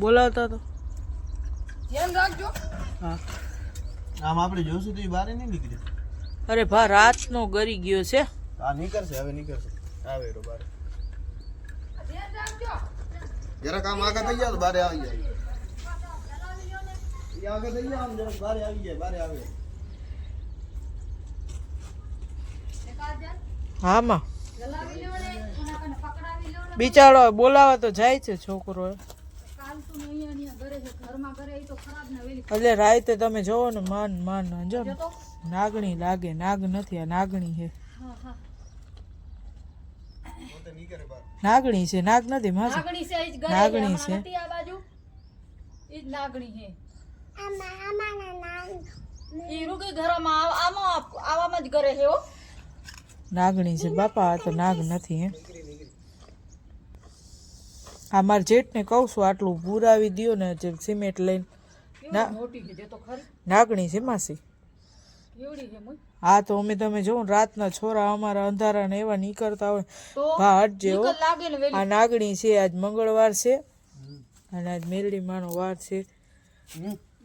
બોલાવતા તો ધ્યાન રાખજો. હા આમ આપણે જોશું તો બહાર નહીં નીકળે. અરે ભા રાતનો ગરી ગયો છે. હા નીકળશે હવે નીકળશે. આવે રો બહાર. ધ્યાન રાખજો. જરા કામ આગળ થઈ જાય તો બહાર આવી જાય. એ આગળ થઈ જાય આમ જરા બહાર આવી જાય બહાર આવે. હા માં ગલાવી લો ને એના કને પકડાવી લો ને. બિચારો બોલાવા તો જાય છે છોકરો. કાલ તું અહીંયા ઘરે છે ઘરમાં ઘરે એ તો ખરાબ ના વેલી એટલે રાતે તમે જોવો ને માન માન જો જતો. નાગણી લાગે. નાગ નથી આ નાગણી છે. હા હા તો નીકળે બહાર. નાગણી છે નાગ નથી માસી. નાગણી છે ઈ જ ઘરે નાગણી છે છે. નથી આ બાજુ ઈ જ નાગણી છે. ઈ રૂકી ઘરમાં આવામાં જ ઘરે છે હો. નાગણી છે બાપા. આ તો નાગ નથી હે. આ મારા જેઠને કહું છું આટલું પુરાવી દ્યો ને જે સિમેન્ટ લઈને. ના મોટી છે જે તો ખરી નાગણી છે માસી. કેવડી છે મુઈ હા તો અમે તમે જોવો ને રાતના છોરા અમારા અંધારા ને એવા નીકળતા હોય તો ભા હટજે હો. નીકળ લાગે ને વેલી આ નાગણી છે. આજ મંગળવાર છે અને આજ મેલડી માનો વાર છે.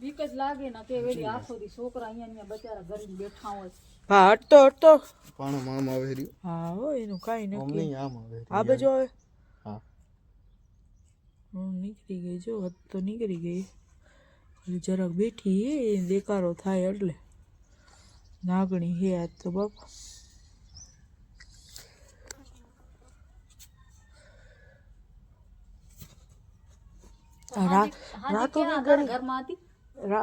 બીક જ લાગે ને કે વેલી આખો દી છોકરા અહીંયા બચારા ઘરે બેઠા હોય. ભા હટતો હટતો. પાણો આમ આવે રહ્યો. હા હો એનું કાંઈ આમ નક્કી. નહીં આમ આવે. આ બાજુ આવે. હા નીકળી ગઈ જો હદ તો નીકળી ગઈ. હજી જરાક બેઠી હે દેકારો થાય એટલે. નાગણી હે આજ તો બાપા. રાતો ની ગરી ઘરમાં હતી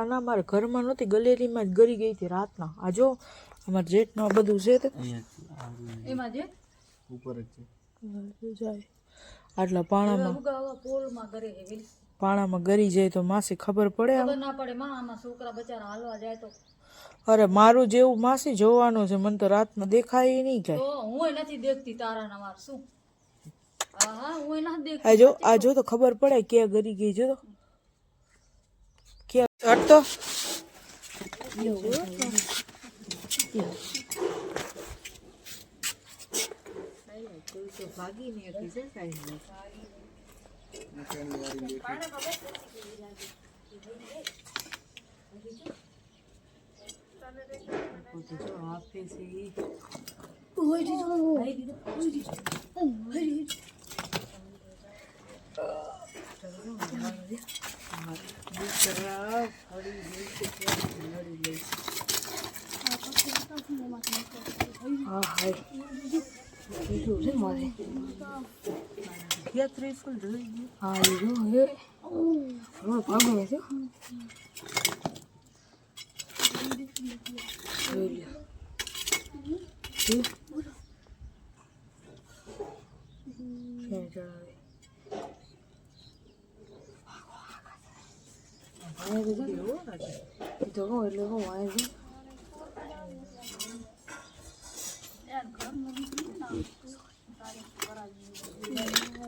ના મારા ઘરમાં નહોતી ગલેરીમાં જ ગરી ગઈ હતી રાતના. આ જો અમારા જેઠનું આ બધું છે તે એમાં જે ઉપર જ છે. જાય આટલા પાણામાં ઉગાવા પોલમાં ઘરે છે વેલી પાણામાં ગરી જાય તો માસી ખબર પડે આમ? ખબર ના પડે માં આમાં છોકરા બચારા હાલવા જાય તો અરે મારું જેવું માસી જોવાનું છે. મને તો રાતમાં દેખાય નહીં તો કાંઈ. હું નથી દેખતી તારા ના વાર શું હા હું નથી દેખતી. આ જો તો ખબર પડે ક્યાં ગરી ગઈ. જો તો ક્યાં હટતો.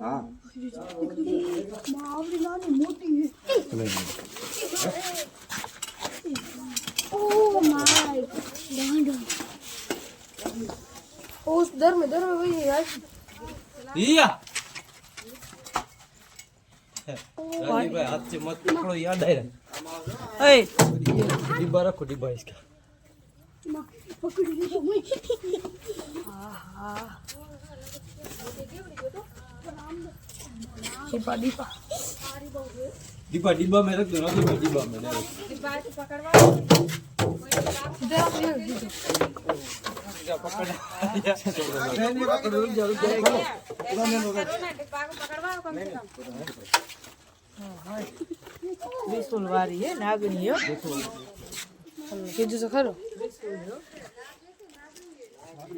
હા उस दर में वही यार ઈયા राजीव भाई हाथ से मत पकड़ो यार डायरेक्ट એ डिब्बा रखो डिब्बा इसका डिब्बा डिब्बा में रख दो ना डिब्बा में વિસુલ વાળી હે નાગણી હો. કીધું તો ખરો.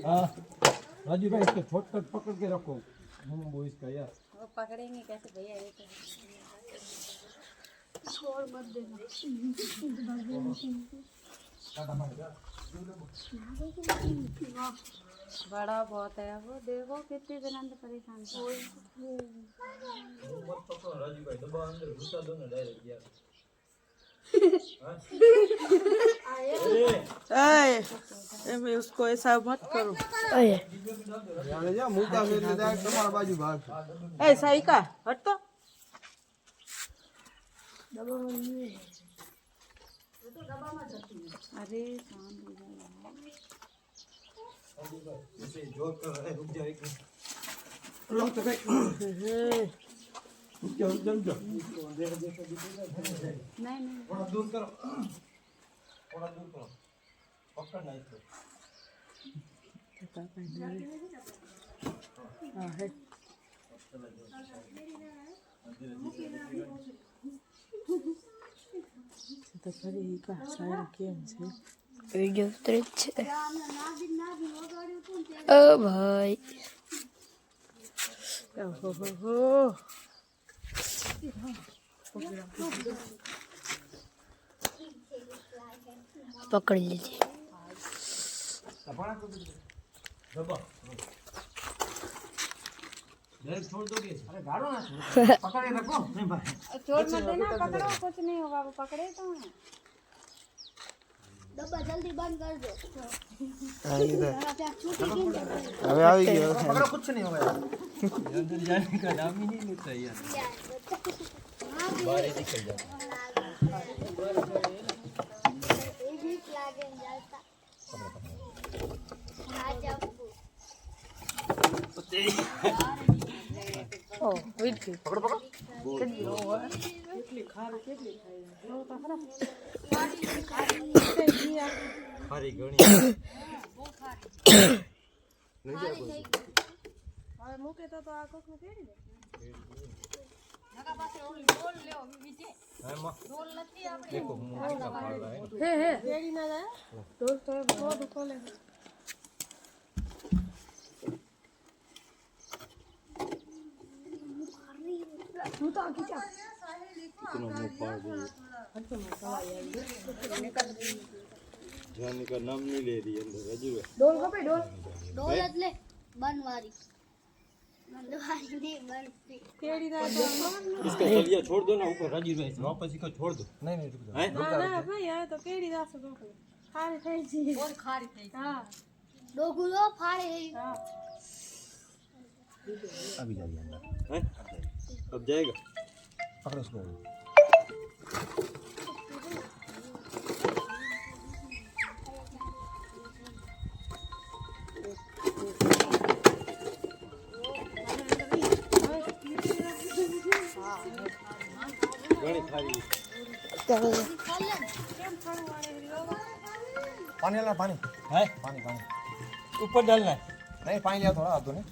हाँ राजीव भाई इसको छोड़ पकड़ के रखो वो इसका यार पकड़ेंगे कैसे भैया ये छोड़ मत देना बड़ा बहुत है वो देखो कितने दिन से परेशान राजीव भाई दबा अंदर घुसा दो ना डायरेक्ट यार एम उसको ऐसा मत करो. જાણે જા મૂકા છે એટલે ડાયરેક્ટ તમારા બાજુ ભાગ. ए साइका हट तो. અરે શાંતિ ऐसे जोर कर रहा है रुक जाए कि લો તો કઈ જાઓ જાઓ જાઓ નહીં थोड़ा दूर करो थोड़ा दूर करो पकड़ना इसको હા હે તો ફરી કા સારું કેમ છે વિડીયો ઉતરે જ છે ઓ ભાઈ ઓહો પકડી લીધી दबा डायरेक्ट छोड़ दोगे अरे गाड़ो ना पकड़े रखो नहीं भाई ચોર મત દેના પકડો कुछ नहीं होगा वो पकड़े तो हैं डब्बा जल्दी बंद कर दो अबे आ गया पकड़ो कुछ नहीं होगा यार अंदर जाने का नाम ही नहीं लेता यार बाहर ही निकल जाता ઓ વિડીયો पकड़ो पकड़ो खारी घणी नहीं जा कोई હવે મૂકે તો આ કોક ને તેડી દે हां मां રોલ નથી આપણે देखो मुंह कितना फाड़ रहा है હે હે તેડી ના જાય દોસ્તો બહુ ખોલે તું તો ખીચા कितना मुंह फाड़ रही है जाने का नाम नहीं ले रही अंदर राजू है ડોલ કપે ડોલ डोल ले बनवारी बनवारी नहीं बनती તેડી ના इसका तलिया छोड़ दो ना ऊपर राजू भाई वापस इसको छोड़ दो नहीं नहीं रुक जाओ ના ભાઈ આ તો કેડી દાસ ડોકલે ખારી થઈ જી કોણ ખારી થઈ હા डोगुलो फाड़े है હા अभी जाइए अंदर हैं अब जाएगा पकड़ो उसको घणी खारी पानी वाला पानी है पानी पानी ऊपर डालना है नहीं पानी लिया थोड़ा आधो ने